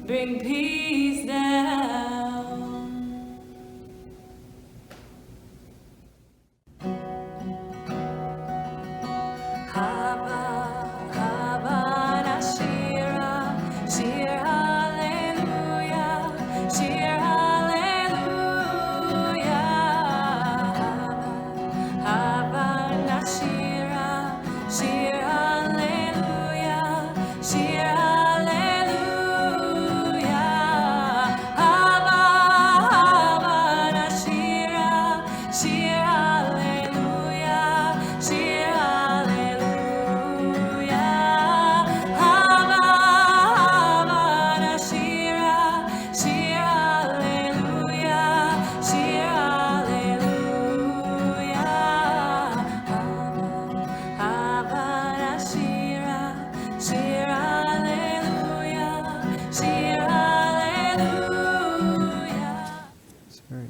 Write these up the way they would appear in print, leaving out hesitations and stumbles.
bring peace down. Haba, haba, nashira, shir hallelujah, shir hallelujah. Haba, nashira, shir hallelujah, shir hallelujah. Haba, haba, nashira, shir hallelujah, shir hallelujah. Haba, haba, nashira, shir hallelujah, shir hallelujah. Haba, nashira, shir hallelujah, shir hallelujah. Sorry.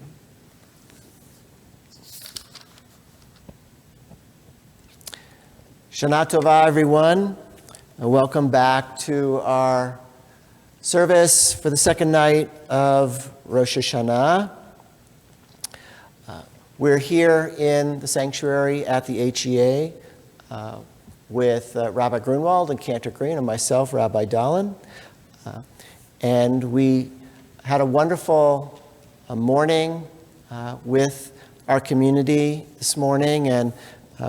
Shana Tova, everyone. Welcome back to our service for the second night of Rosh Hashanah. We're here in the sanctuary at the HEA with Rabbi Grunwald and Cantor Green and myself, Rabbi Dahlin. And we had a wonderful morning with our community this morning, and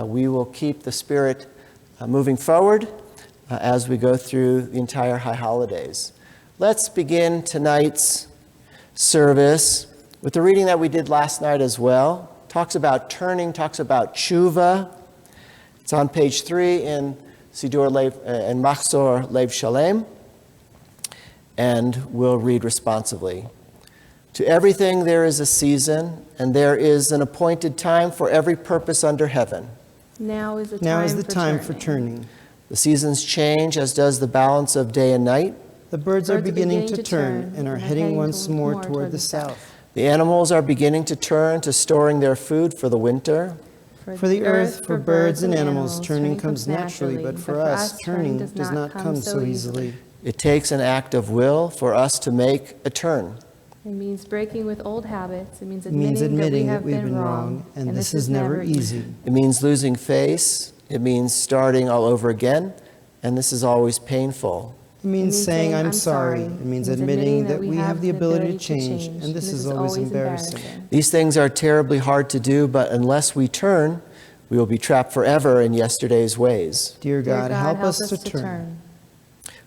we will keep the spirit moving forward as we go through the entire high holidays. Let's begin tonight's service with the reading that we did last night as well. Talks about turning, talks about tshuva. It's on page 3 in Sidur Lev and Machzor Lev Shalem, and we'll read responsively. To everything there is a season, and there is an appointed time for every purpose under heaven. Now is the time for turning. The seasons change, as does the balance of day and night. The birds are beginning to turn and are heading once more toward the south. The animals are beginning to turn to storing their food for the winter. For the earth, for birds and animals, turning comes naturally, but for us, turning does not come so easily. It takes an act of will for us to make a turn. It means breaking with old habits. It means It means admitting that we've been wrong, and this is never easy. It means losing face. It means starting all over again, and this is always painful. It means saying I'm sorry. It means admitting that we have the ability to change, and this is always embarrassing. These things are terribly hard to do, but unless we turn, we will be trapped forever in yesterday's ways. Dear God, help us to turn.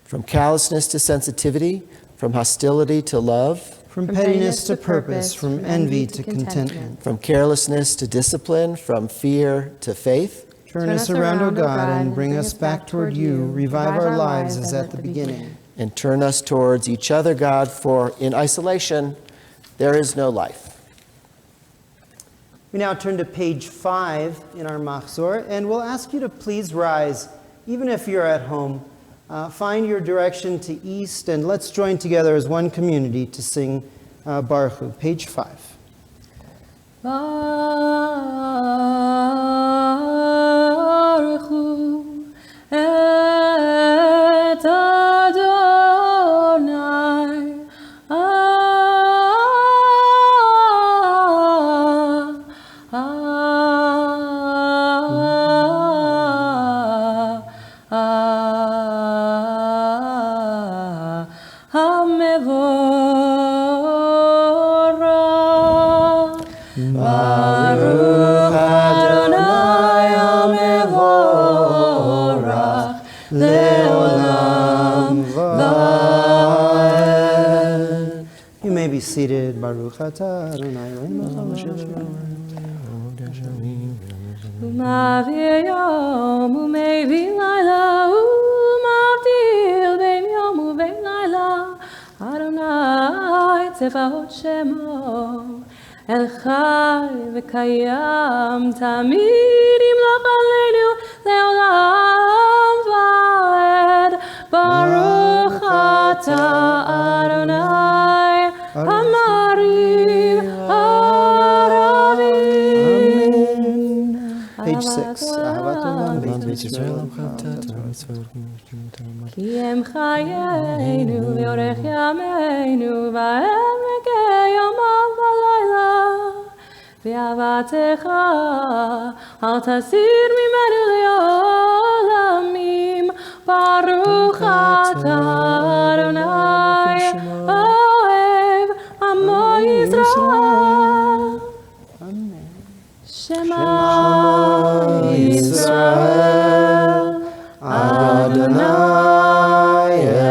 From callousness to sensitivity, from hostility to love, From pettiness to purpose, from envy to contentment. from carelessness to discipline, from fear to faith. Turn us around, O God, and bring us back toward you. Revive our lives as at the beginning. And turn us towards each other, God, for in isolation there is no life. We now turn to page 5 in our Machzor, and we'll ask you to please rise, even if you're at home. Find your direction to east, and let's join together as one community to sing Baruch Hu, page 5. Baruch Hu et Adonai. Baruch Adonai HaMevorach Leolam Vaed. You may be seated. Baruch Atah Adonai Umavir yom umevin laila umavdil bein yom uvein laila Adonai tzeva'ot shemo El chai v'kayam tamid yimloch aleinu leolam vaed Baruch atah Adonai Hamarim Aravim. Page 6, Ahavat Olam Beit Yisrael. כי הם חיינו ואורך ימינו בעמק יומם ולילה ואהבתך אל תסיר ממנו לעולמים ברוך אתה אדוני אוהב עמו ישראל שמע ישראל Adonai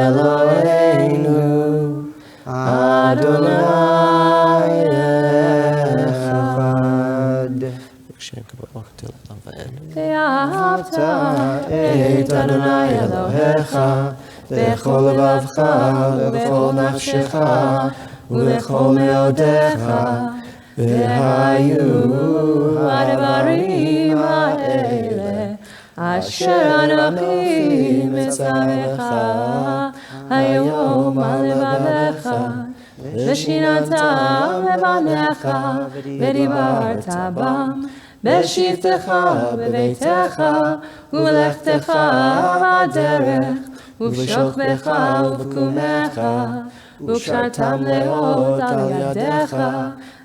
Eloheinu, Adonai Echad. ואהבת את אדוני אלוהיך בכל לבבך ובכל נפשך ובכל מאודיך והיו הדברים האלה אשר אנוכי מצווך היום על לבביך ושיננתם לבניך ודיברת בם בשבתך ובביתך ובלכתך בדרך ובשוכבך ובקומך וקשרתם לאות על ידיך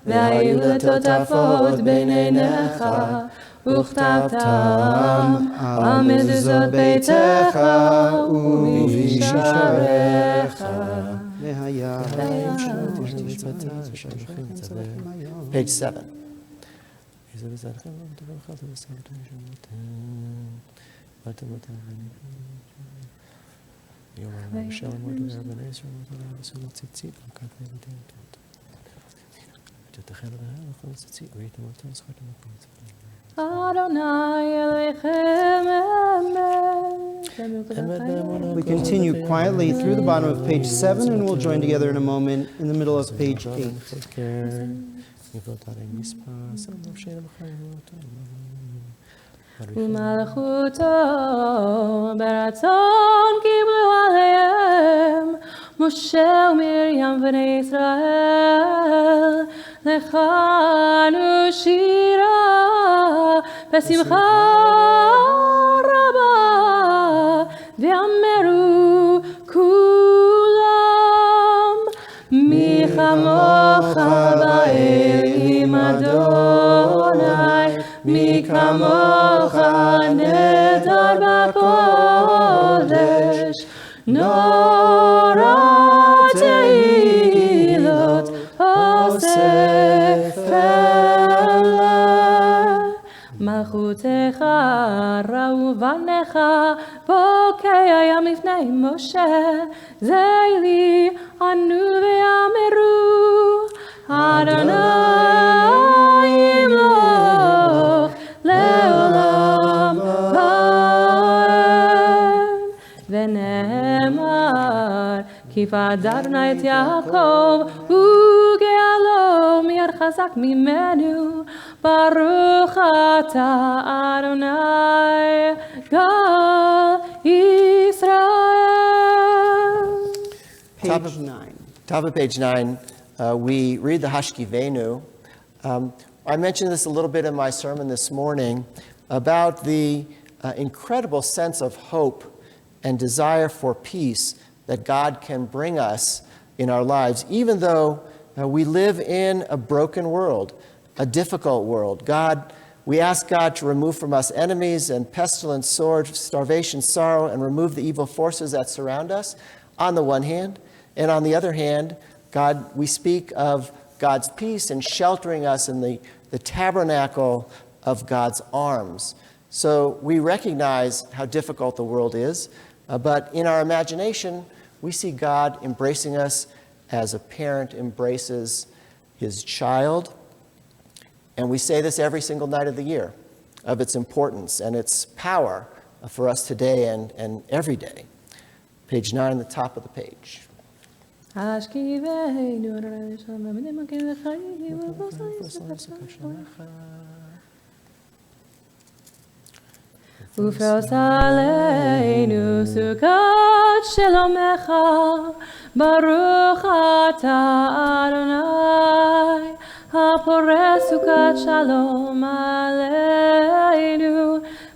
והיו לטוטפות בין עיניך וכתבתם על מזוזות ביתך ובשעריך. Page 7. We continue quietly through the bottom of page 7 and we'll join together in a moment in the middle of page 8. ומלכותו ברצון קיבלו עליהם משה ומרים בני ישראל לכנו שירה בשמחה רבה ואמרו כולם מי כמוך באלים אדוני מי כמוך נדר בקודש נורא תהילות אוסף אלה מלכותך ראו בניך בוקע ים לפני משה זה לי ענו ואמרו אדוני ימלוך לעולם ועד ונאמר כי פדרנה את יעקב וגאלו מיד חזק ממנו ברוך אתה אדוני גל ישראל. Page 9. Top of page 9, we read the Hashkivenu. I mentioned this a little bit in my sermon this morning about the incredible sense of hope and desire for peace that God can bring us in our lives, even though we live in a broken world, a difficult world. We ask God to remove from us enemies and pestilence, sword, starvation, sorrow, and remove the evil forces that surround us on the one hand. And on the other hand, we speak of God's peace and sheltering us in the tabernacle of God's arms. So we recognize how difficult the world is, but in our imagination, we see God embracing us as a parent embraces his child. And we say this every single night of the year, of its importance and its power for us today and every day. Page 9, the top of the page. ופרוס עלינו סוכת שלומך ברוך אתה אדוני הפורס סוכת שלום עלינו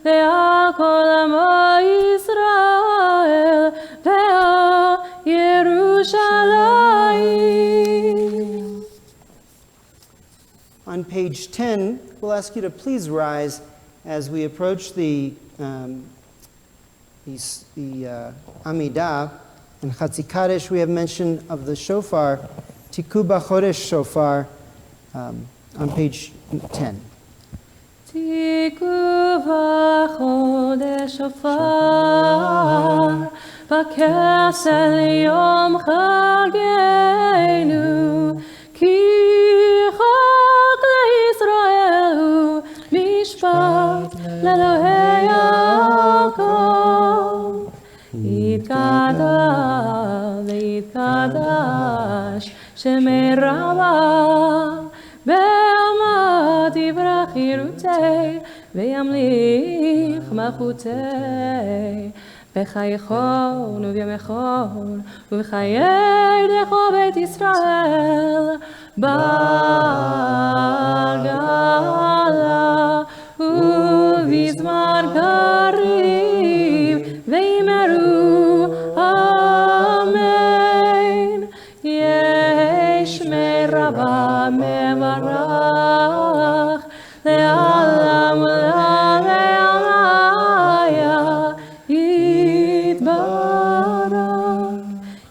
ועל כל עמו ישראל ועל ירושלים. On page 10, we'll ask you to please rise as we approach the Amidah and Chatzi Kaddish. We have mention of the shofar, Tiku B'Chodesh shofar, on page 10. תיקו בחודש שופר, בכסל יום חגנו, כי חג לישראל הוא משפט לאלוהי יעקב. יתקדש ויתקדש שמי רבה, בעלמא תברח חירותי, וימליך מלכותי. בחייכון ובימיכון, ובחיי דכו בית ישראל, בגאלה ובזמר קריב, ויאמרו אמן. יש מרבה מברך, לעולם ולעלמיה יתברך.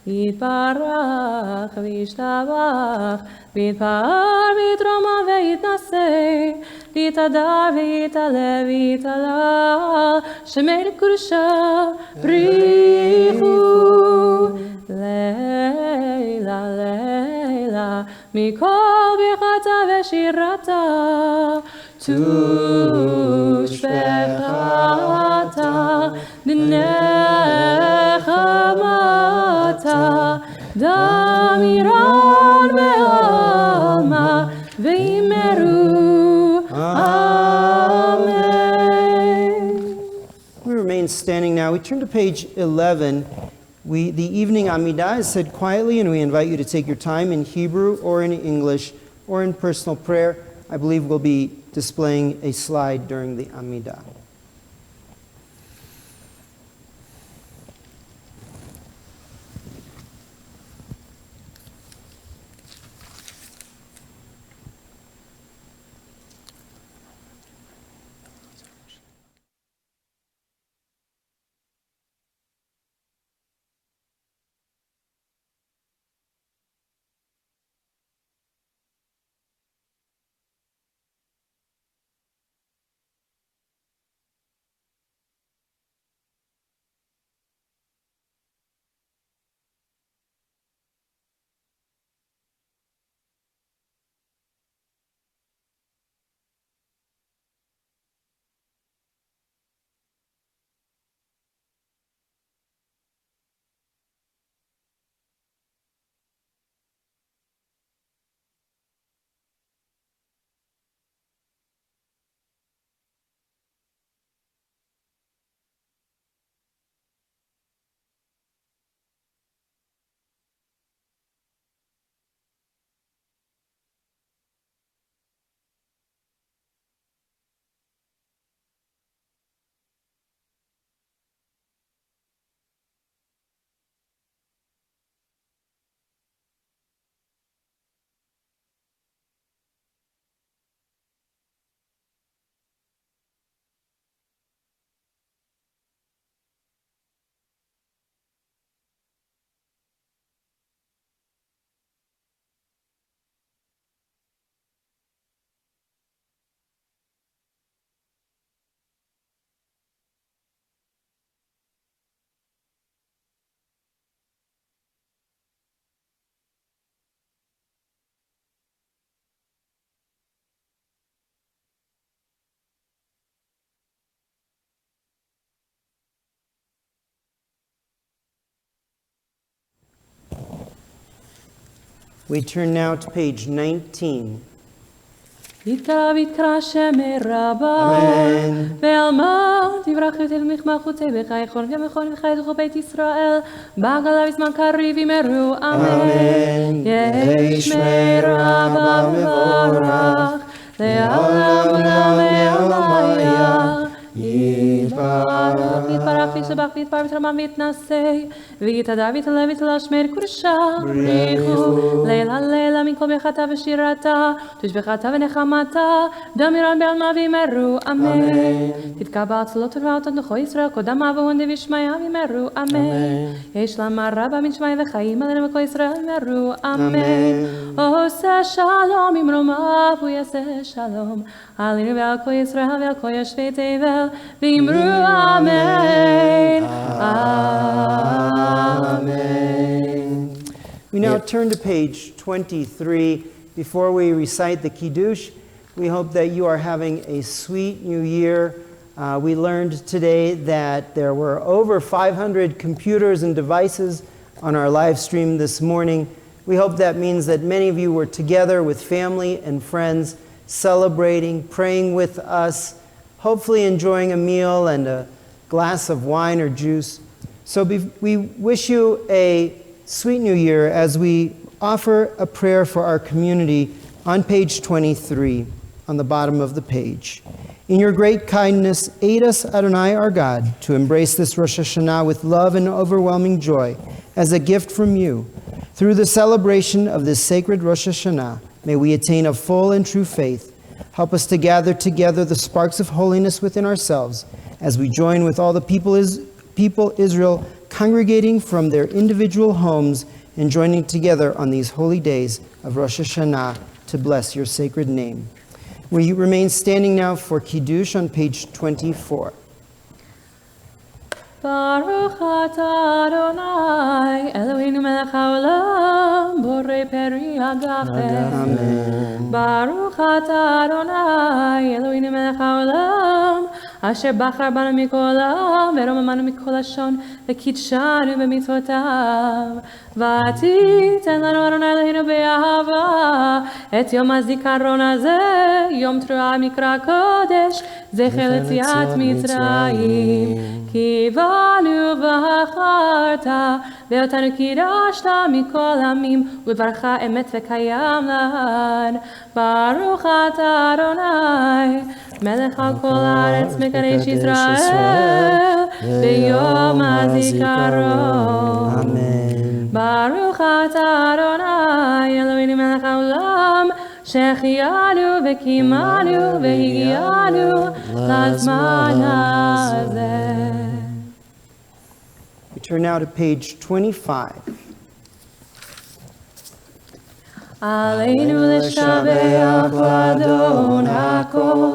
יתברך וישתבח, ויתפאר ויתרומם ויתנשא, ויתהדר ויתעלה ויתהלל, שמי לקדושה בריחו. לילה לילה מכל ברכתה ושירתה, תושבחתה בנחמתה, דמירן בעלמא ויאמרו אמן. We remain standing now. We turn to page 11. The evening Amidah is said quietly, and we invite you to take your time in Hebrew or in English or in personal prayer. I believe we'll be displaying a slide during the Amidah. We turn now to page 19. יתקרא ויתקרא שמי רבה, Amen. ואלמות יברך ותלמיך מלכותי וחי חון ומכון וחי זכו בית ישראל, בגלה בזמן קריב ימרו, אמן. יהי שמי רבה מבורך, לעולם ולעולם יתברך, יתברך וישבח ויתפאר ותרומם ויתנשא, ויתהדר ויתעלה ויתלשמר קודשה, בריחו לילה לילה מכל ברכתה ושירתה, תשבחתה ונחמתה, דמירן בעלמה וימרו, אמן. תתקבל צלות ורעות עד ישראל, קודם אבוהון דבישמעיה וימרו, אמן. יש למה רבה מן שמעיה וחיים עלינו מכל ישראל וימרו, אמן. עושה שלום ממרומיו הוא יעשה שלום, עלינו ועל כל ישראל ועל כל יושבי תבל, ואמרו אמן. Amen. We now turn to page 23. Before we recite the Kiddush, we hope that you are having a sweet new year. We learned today that there were over 500 computers and devices on our live stream this morning. We hope that means that many of you were together with family and friends, celebrating, praying with us, hopefully enjoying a meal and a glass of wine or juice. So we wish you a sweet new year as we offer a prayer for our community on page 23, on the bottom of the page. In your great kindness, aid us, Adonai, our God, to embrace this Rosh Hashanah with love and overwhelming joy as a gift from you. Through the celebration of this sacred Rosh Hashanah, may we attain a full and true faith. Help us to gather together the sparks of holiness within ourselves as we join with all the people Israel congregating from their individual homes and joining together on these holy days of Rosh Hashanah to bless your sacred name. Will you remain standing now for Kiddush on page 24? Baruch atah Adonai, Eloheinu melech haolam, borei peri hagachem. Baruch atah Adonai, Eloheinu melech haolam, asher bachar banu mikol העם, ורוממנו מכל לשון, וקידשנו במצוותיו. ותיתן לנו אדוני אלוהינו באהבה, את יום הזיכרון הזה, יום תרועה מקרא קודש, זכר ליציאת מצרים. כי באנו בחרת, ואותנו קידשת מכל עמים, ודברך אמת וקיים לעד. ברוך אתה אדוני, מלך על כל הארץ, מקדש ישראל, ביום הזיכרון. Amen. ברוך אתה אדוני, אלוהינו מלך העולם, שהחיינו וקיימנו והגיענו לזמן הזה. We turn now to page 25. עלינו לשבח לאדון הכל,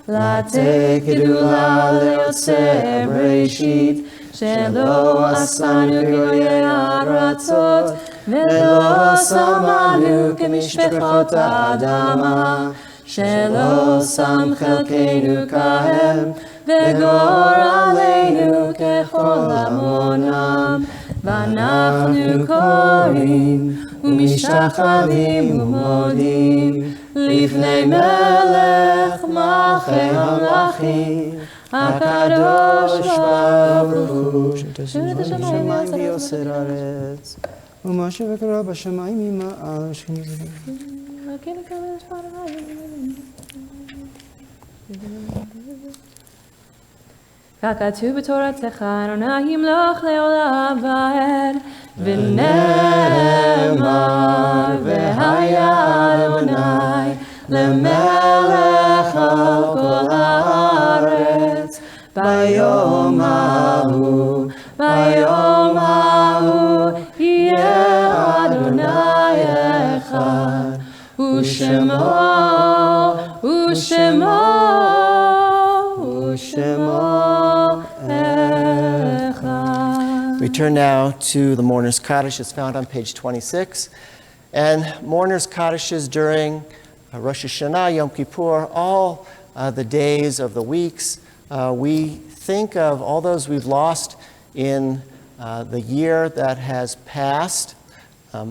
לתת גדולה ליוצר בראשית, שלא עשנו כגויי הארצות, ולא שמנו כמשפחות האדמה, שלא שם חלקנו כהם, וגורלנו ככל המונם. ואנחנו קוראים ומשתחווים ומודים לפני מלך מלכי המלכים, הקדוש ברוך הוא, שאת השמיים ויוסר הארץ, ומה שבקרה בשמיים ממעל שכני ככתוב בתורתך, אדוני ימלוך לעולם ועד, ונאמר, והיה אדוני למלך על כל הארץ, ביום ההוא, ביום ההוא, יהיה אדוני אחד, ושמו, ושמו, We turn now to the Mourner's Kaddish. It's found on page 26. And Mourner's Kaddishes during Rosh Hashanah, Yom Kippur, all the days of the weeks, we think of all those we've lost in the year that has passed.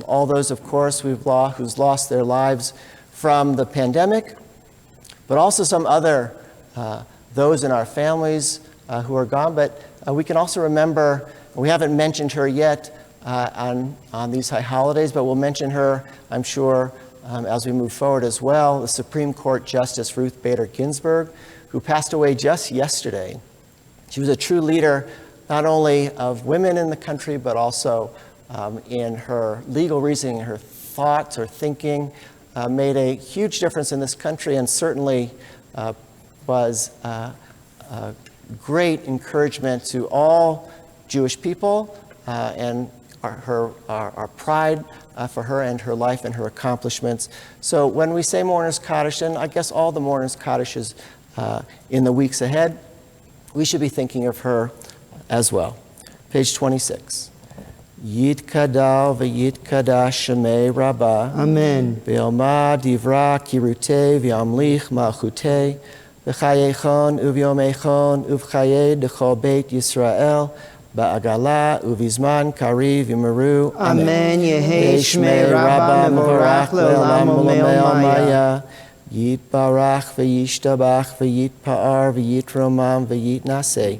All those, of course, who's lost their lives from the pandemic. but also some other, those in our families who are gone. But we can also remember, we haven't mentioned her yet on these high holidays, but we'll mention her, I'm sure, as we move forward as well, the Supreme Court Justice Ruth Bader Ginsburg, who passed away just yesterday. She was a true leader, not only of women in the country, but also in her legal reasoning, her thoughts, her thinking, made a huge difference in this country, and certainly was a great encouragement to all Jewish people, and our pride for her and her life and her accomplishments. So when we say Mourner's Kaddish, and I guess all the Mourner's Kaddishes in the weeks ahead, we should be thinking of her as well. Page 26. Yitkadal v'yitkadash shemei Rabbah. Amen. V'yoma divra kirutei v'yamlich malchutei v'chayechon uv'yomechon uv'chayei d'chol beit Yisrael ba'agala uvizman kariv v'meru. Amen. Yehei shmei Rabbah mevorach le'olam u'le'ol maya. Yitbarach v'yishtabach v'yitpa'ar v'yitromam v'yitnaseh.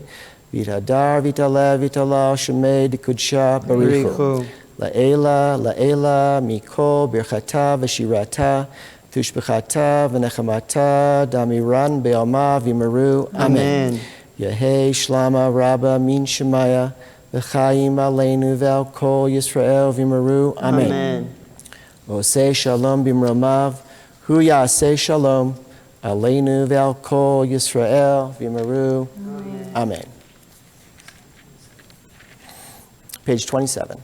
V'yithadar v'yitalev v'yitalal shemei d'kudsha barichu. La'ela, la'ela, mikol birchata v'shirata, tushbechata v'nechamata, damiran be'alma v'meru. Amen. Yehei shlama rabba min shemaya, v'chayim aleinu v'al kol Yisrael v'meru. Amen. Oseh shalom b'mromav, hu ya'aseh shalom, aleinu v'al kol Yisrael v'meru. Amen. Page 27.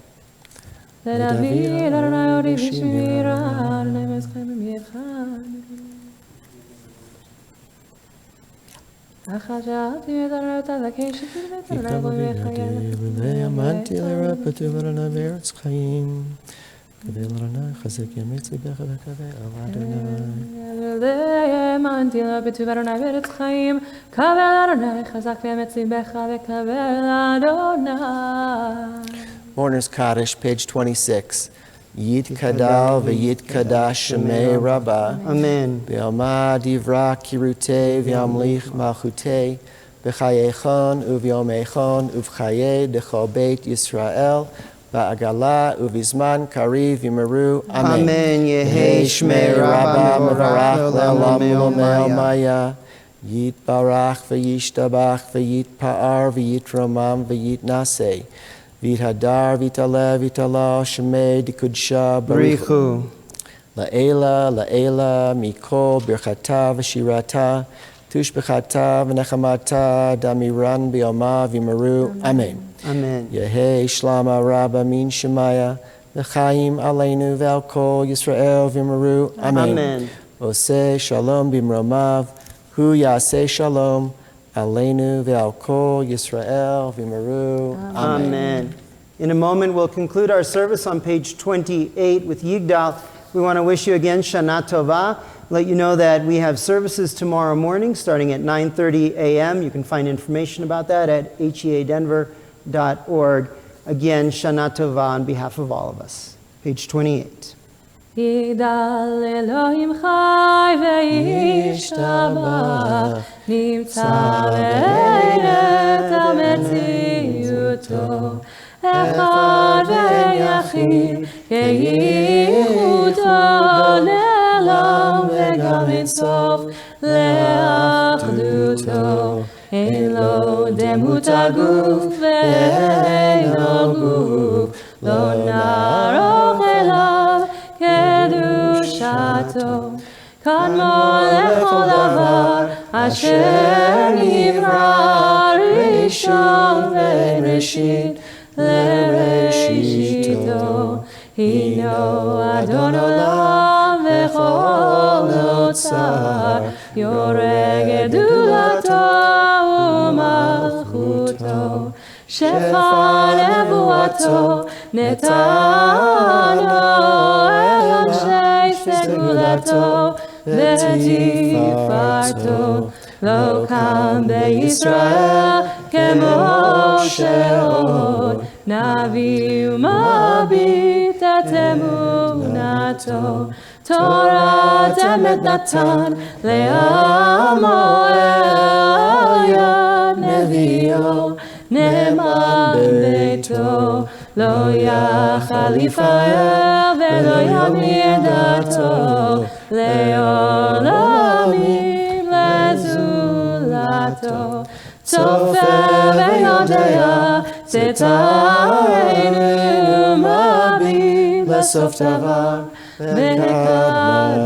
Mourner's Kaddish, page 26. Yitkadal v'yitkadash shemei Rabbah. Amen. V'yoma divra kirutei v'yamlich malchutei v'chayechon uv'yomechon uv'chayei d'chol beit Yisrael ba'agala uvizman kariv v'meru. Amen. Amen. Yehei shmei Rabbah mevorach le'olam u'le'ol maya. Yitbarach v'yishtabach v'yitpa'ar v'yitromam v'yitnaseh. V'yithadar v'yitalev v'yitalal shemei d'kudsha barichu. La'ela, la'ela, mikol birchata v'shirata, tushbechata v'nechamata, damiran be'alma v'meru. Amen. Amen. Yehei shlama rabba min shemaya, v'chayim aleinu v'al kol Yisrael v'meru. Amen. Oseh shalom b'mromav, hu ya'aseh shalom, aleinu v'al kol Yisrael v'meru. Amen. In a moment, we'll conclude our service on page 28 with Yigdal. We want to wish you again Shana Tova. Let you know that we have services tomorrow morning starting at 9:30 a.m. You can find information about that at headenver.org. Again, Shana Tova on behalf of all of us. Page 28. יגדל אלוהים חי וישתבח, נמצא בארץ המציאותו, אחד ויחיד, כייחודו לעולם וגם אינסוף לאחדותו. אין לו דמות הגוף ואין לו גוף, לא נערוך אליו קדושתו. קדמו לכל דבר אשר נברא, ראשון ואין ראשית לראשיתו. הינו אדון עולם וכל נוצר, יורה גדולתו ומלכותו. שפע נבואתו נתנו אל אנשי סגולתו ותפארתו. לא קם בישראל כמו שעוד, נביא ומביט את אמונתו, תורת אמת נתן לעמו יד נביאו, נאמן ביתו, לא יחליף האל ולא ימיר דתו, לעולמים לזולתו. צופה ויודע, תתארנו מביט בסוף דבר, בהכרתו.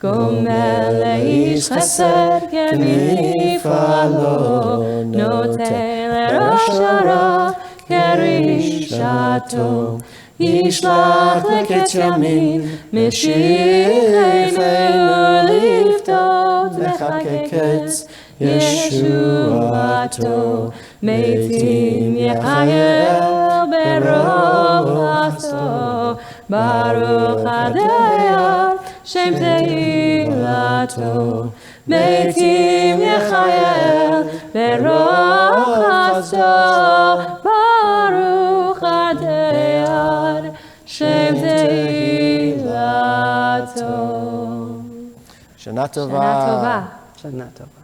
גומל לאיש חסד כמפעלו, נוטה לרשע רע כרישתו. ישלח לקץ ימין, משיחנו לפתות, מחכה קץ ישועתו. מתים יחיה ברוב עשו, ברוך הדיין שם תהילתו. מתים יחיה ברוך עשו, ברוך הדיין שם תהילתו. שנה טובה. שנה טובה. שנה טובה.